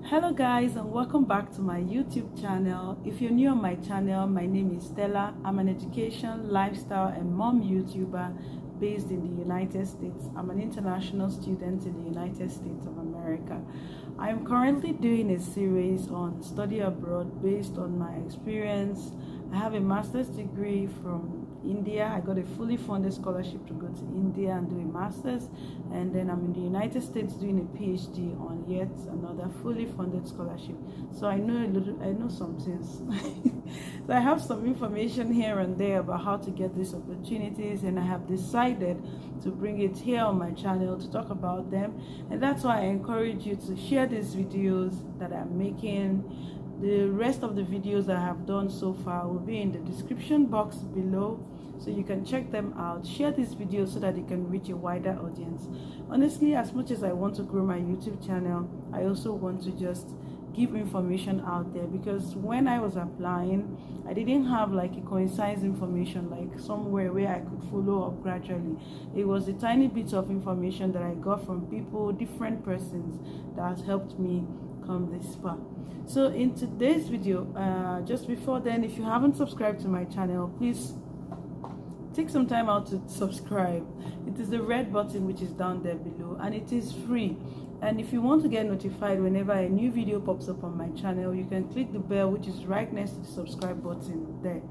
Hello guys, and welcome back to my YouTube channel. If you're new on my channel, my name is Stella. I'm an education, lifestyle and mom YouTuber based in the United States. I'm an international student in the United States of America. I am currently doing a series on study abroad based on my experience. I have a master's degree from India. I got a fully funded scholarship to go to India and do a master's, and then I'm in the United States doing a PhD on yet another fully funded scholarship. So I know some things. So I have some information here and there about how to get these opportunities, and I have decided to bring it here on my channel to talk about them. And that's why I encourage you to share these videos that I'm making. The rest of the videos I have done so far will be in the description box below, so you can check them out. Share this video so that it can reach a wider audience. Honestly, as much as I want to grow my YouTube channel, I also want to just give information out there, because when I was applying, I didn't have like a concise information, like somewhere where I could follow up gradually. It was a tiny bit of information that I got from people, different persons, that has helped me come this far. So in today's video, just before then, if you haven't subscribed to my channel, please take some time out to subscribe. It is the red button which is down there below, and it is free. And if you want to get notified whenever a new video pops up on my channel, you can click the bell which is right next to the subscribe button there.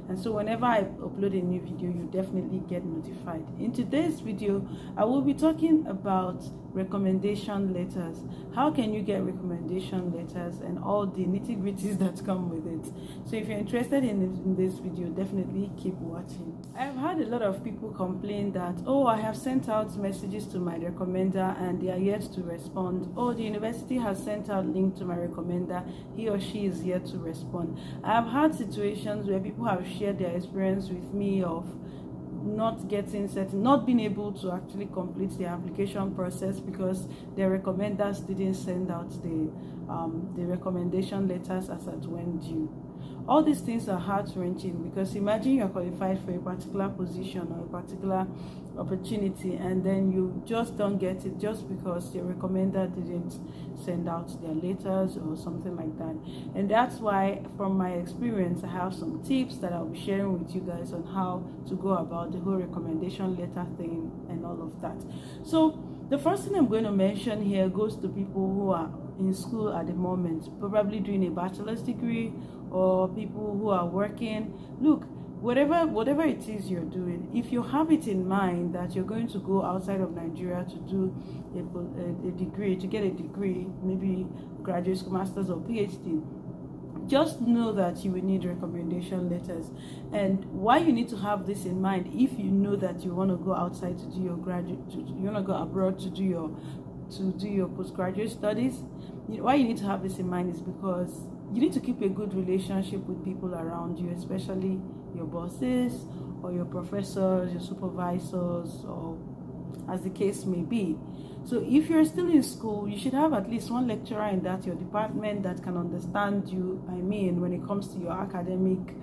And so whenever I upload a new video, you definitely get notified. In today's video, I will be talking about recommendation letters. How can you get recommendation letters and all the nitty-gritties that come with it. So if you're interested in this video, definitely keep watching. I've had a lot of people complain that, oh, I have sent out messages to my recommender and they are yet to respond. Oh, the university has sent out link to my recommender, he or she is yet to respond. I have had situations where people have shared their experience with me of not being able to actually complete the application process because their recommenders didn't send out the recommendation letters as at when due. All these things are heart-wrenching, because imagine you're qualified for a particular position or a particular opportunity, and then you just don't get it just because your recommender didn't send out their letters or something like that. And that's why, from my experience, I have some tips that I'll be sharing with you guys on how to go about the whole recommendation letter thing and all of that. So the first thing I'm going to mention here goes to people who are in school at the moment, probably doing a bachelor's degree, or people who are working. Look, whatever it is you're doing, if you have it in mind that you're going to go outside of Nigeria to do a degree, to get a degree, maybe graduate school, master's or PhD, just know that you will need recommendation letters. And why you need to have this in mind, if you know that you want to go outside to do your you want to go abroad to do your postgraduate studies, why you need to have this in mind is because you need to keep a good relationship with people around you, especially your bosses or your professors, your supervisors, or as the case may be. So if you're still in school, you should have at least one lecturer in your department that can understand you. I mean, when it comes to your academic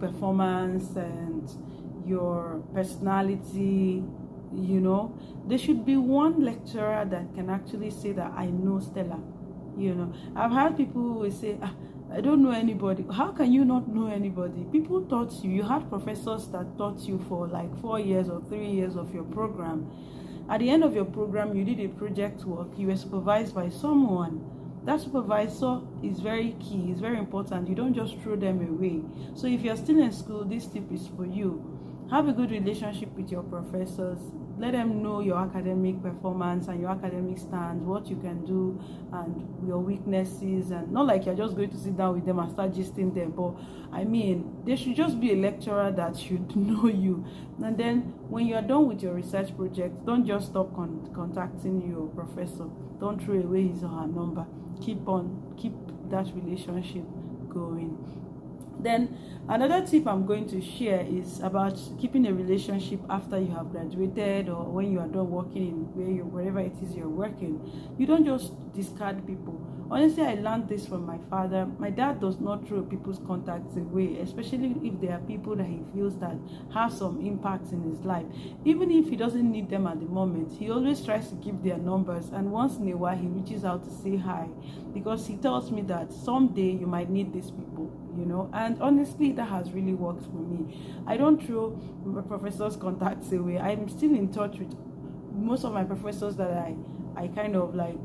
performance and your personality, there should be one lecturer that can actually say that I know Stella. I've had people who will say, I don't know anybody. How can you not know anybody? People taught you. You had professors that taught you for like 4 years or 3 years of your program. At the end of your program, you did a project work. You were supervised by someone. That supervisor is very key. It's very important. You don't just throw them away. So if you're still in school, this tip is for you. Have a good relationship with your professors. Let them know your academic performance and your academic stand, what you can do and your weaknesses, and not like you're just going to sit down with them and start gisting them, but I mean, there should just be a lecturer that should know you. And then when you're done with your research project, don't just stop contacting your professor. Don't throw away his or her number. Keep that relationship going. Then another tip I'm going to share is about keeping a relationship after you have graduated, or when you are done working in wherever it is you're working. You don't just discard people. Honestly, I learned this from my father. My dad does not throw people's contacts away, especially if there are people that he feels that have some impact in his life. Even if he doesn't need them at the moment, he always tries to keep their numbers, and once in a while he reaches out to say hi, because he tells me that someday you might need these people, you know. And honestly, that has really worked for me. I don't throw my professors' contacts away. I'm still in touch with most of my professors that I kind of like,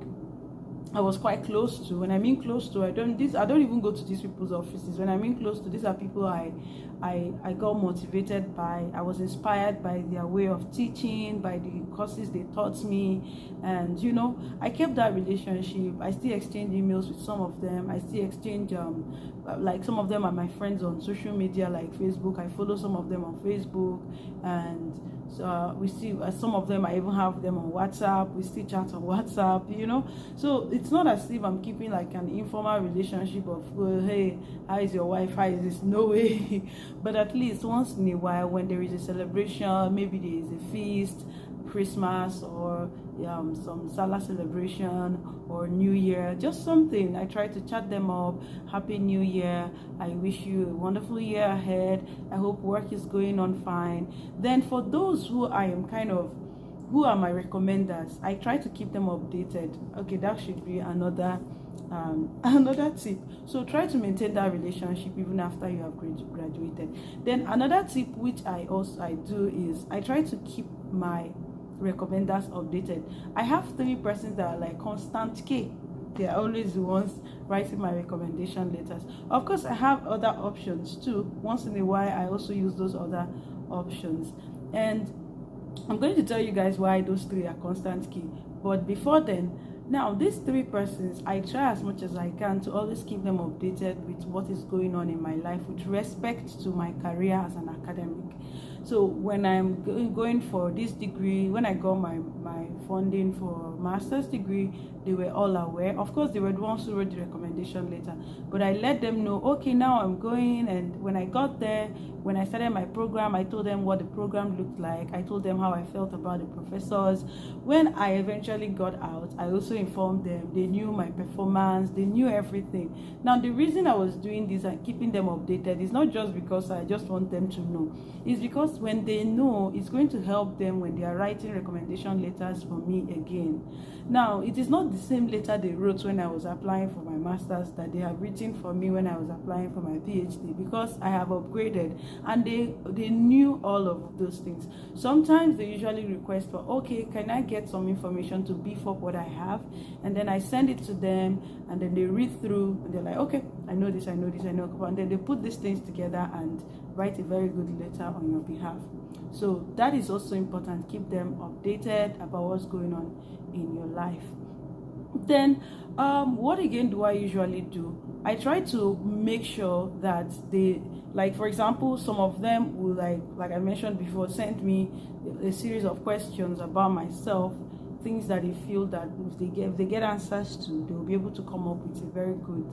I was quite close to. When I mean close to, I don't even go to these people's offices. When I mean close to, these are people I got motivated by. I was inspired by their way of teaching, by the courses they taught me, and you know, I kept that relationship. I still exchange emails with some of them. I still exchange like some of them are my friends on social media like Facebook. I follow some of them on Facebook, and so we see some of them, I even have them on WhatsApp. We still chat on WhatsApp, you know. So it's not as if I'm keeping like an informal relationship of, well, hey, how is your wife, how is this? No way. But at least once in a while, when there is a celebration, maybe there is a feast, Christmas, or some Salah celebration or New Year, just something, I try to chat them up. Happy New Year, I wish you a wonderful year ahead, I hope work is going on fine. Then for those who I am kind of, who are my recommenders, I try to keep them updated. Okay, that should be another another tip. So try to maintain that relationship even after you have graduated. Then another tip which I do is I try to keep my recommenders updated. I have 3 persons that are like constant K. They are always the ones writing my recommendation letters. Of course, I have other options too. Once in a while, I also use those other options, and I'm going to tell you guys why those 3 are constant key. But before then, now these 3 persons, I try as much as I can to always keep them updated with what is going on in my life with respect to my career as an academic. So when I'm going for this degree, when I got my funding for master's degree, they were all aware. Of course, they were the ones who wrote the recommendation letter, but I let them know, okay, now I'm going. And when I got there, when I started my program, I told them what the program looked like. I told them how I felt about the professors. When I eventually got out, I also informed them. They knew my performance, they knew everything. Now, the reason I was doing this and keeping them updated is not just because I just want them to know. It's because when they know, it's going to help them when they are writing recommendation letters for me again. Now, it is not the same letter they wrote when I was applying for my master's that they have written for me when I was applying for my PhD, because I have upgraded, and they knew all of those things. Sometimes they usually request for, okay, can I get some information to beef up what I have? And then I send it to them, and then they read through, and they're like, okay, I know this, I know this, I know. And then they put these things together and write a very good letter on your behalf. So that is also important. Keep them updated about what's going on in your life. Then what again do I usually do? I try to make sure that they, like, for example, some of them will, like I mentioned before, send me a series of questions about myself, things that they feel that if they get answers to, they will be able to come up with a very good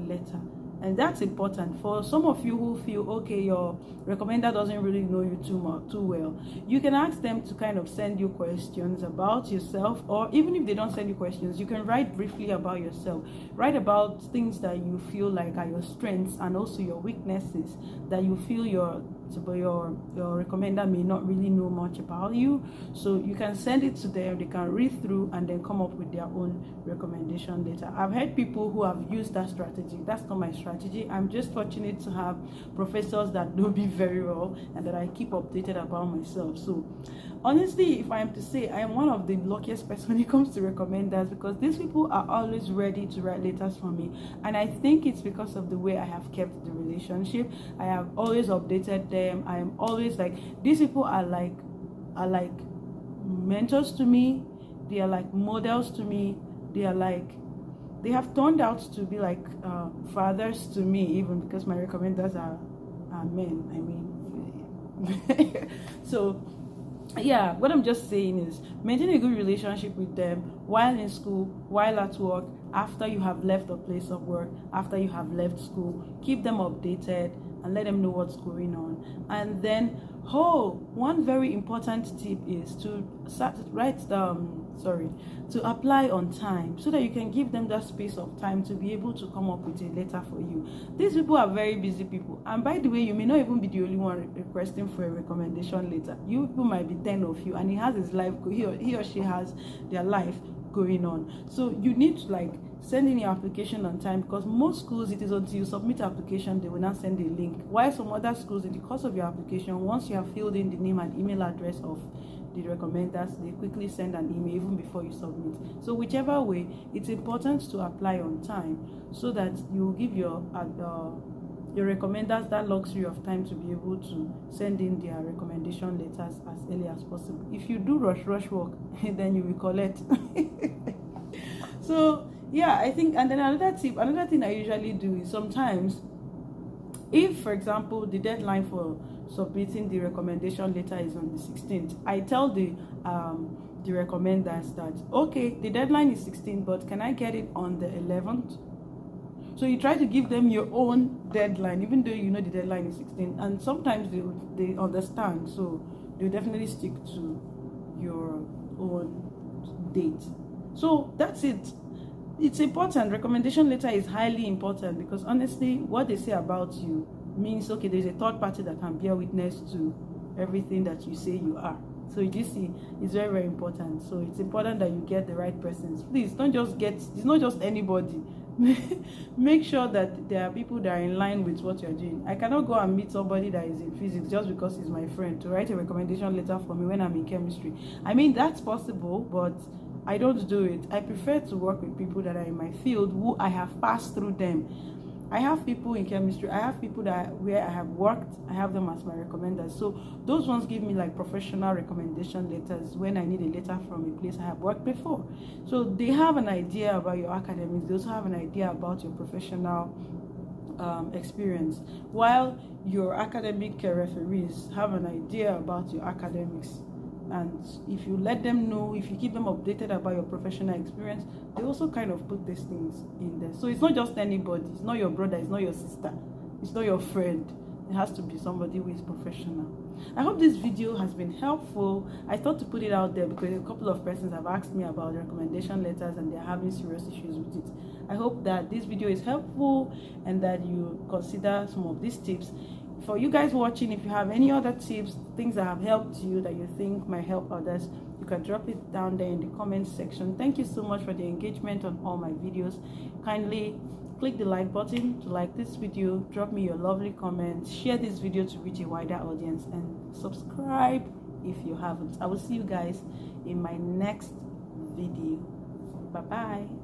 letter. And that's important. For some of you who feel, okay, your recommender doesn't really know you too well, you can ask them to kind of send you questions about yourself, or even if they don't send you questions, you can write briefly about yourself. Write about things that you feel like are your strengths and also your weaknesses that you feel your recommender may not really know much about you. So you can send it to them, they can read through and then come up with their own recommendation letter. I've heard people who have used that strategy. That's not my strategy. I'm just fortunate to have professors that know me very well and that I keep updated about myself. So honestly, if I am to say, I am one of the luckiest person when it comes to recommenders, because these people are always ready to write letters for me, and I think it's because of the way I have kept the relationship. I have always updated them. I am always like, these people are like mentors to me. They are like models to me. They have turned out to be like fathers to me, even because my recommenders are men. I mean, so yeah, what I'm just saying is maintain a good relationship with them while in school, while at work, after you have left the place of work, after you have left school. Keep them updated and let them know what's going on. And then Oh, one very important tip is to to apply on time, so that you can give them that space of time to be able to come up with a letter for you. These people are very busy people, and by the way, you may not even be the only one requesting for a recommendation letter. You people might be 10 of you, and he has his life, he or she has their life going on. So you need to like send in your application on time, because most schools, it is until you submit application they will not send a link, while some other schools, in the course of your application, once you have filled in the name and email address of the recommenders, they quickly send an email even before you submit. So whichever way, it's important to apply on time, so that you give your recommenders that luxury of time to be able to send in their recommendation letters as early as possible. If you do rush work, then you will collect. So yeah, I think, and then another thing I usually do is, sometimes if, for example, the deadline for submitting the recommendation letter is on the 16th, I tell the recommenders that, okay, the deadline is 16th, but can I get it on the 11th? So you try to give them your own deadline, even though you know the deadline is 16th, and sometimes they understand, so they'll definitely stick to your own date. So that's it. It's important. Recommendation letter is highly important, because honestly, what they say about you means, okay, there's a third party that can bear witness to everything that you say you are. So you see, it's very, very important. So it's important that you get the right persons. Please don't just get, it's not just anybody. Make sure that there are people that are in line with what you're doing. I cannot go and meet somebody that is in physics just because he's my friend to write a recommendation letter for me when I'm in chemistry. I mean, that's possible, but I don't do it. I prefer to work with people that are in my field, who I have passed through them. I have people in chemistry, I have people where I have worked, I have them as my recommenders. So those ones give me like professional recommendation letters when I need a letter from a place I have worked before. So they have an idea about your academics, they also have an idea about your professional experience, while your academic referees have an idea about your academics. And if you let them know, if you keep them updated about your professional experience, they also kind of put these things in there. So it's not just anybody, it's not your brother, it's not your sister, it's not your friend. It has to be somebody who is professional. I hope this video has been helpful. I thought to put it out there because a couple of persons have asked me about recommendation letters and they're having serious issues with it. I hope that this video is helpful and that you consider some of these tips. For you guys watching, if you have any other tips, things that have helped you that you think might help others, you can drop it down there in the comment section. Thank you so much for the engagement on all my videos. Kindly click the like button to like this video, drop me your lovely comments, share this video to reach a wider audience, and subscribe if you haven't. I will see you guys in my next video. Bye bye.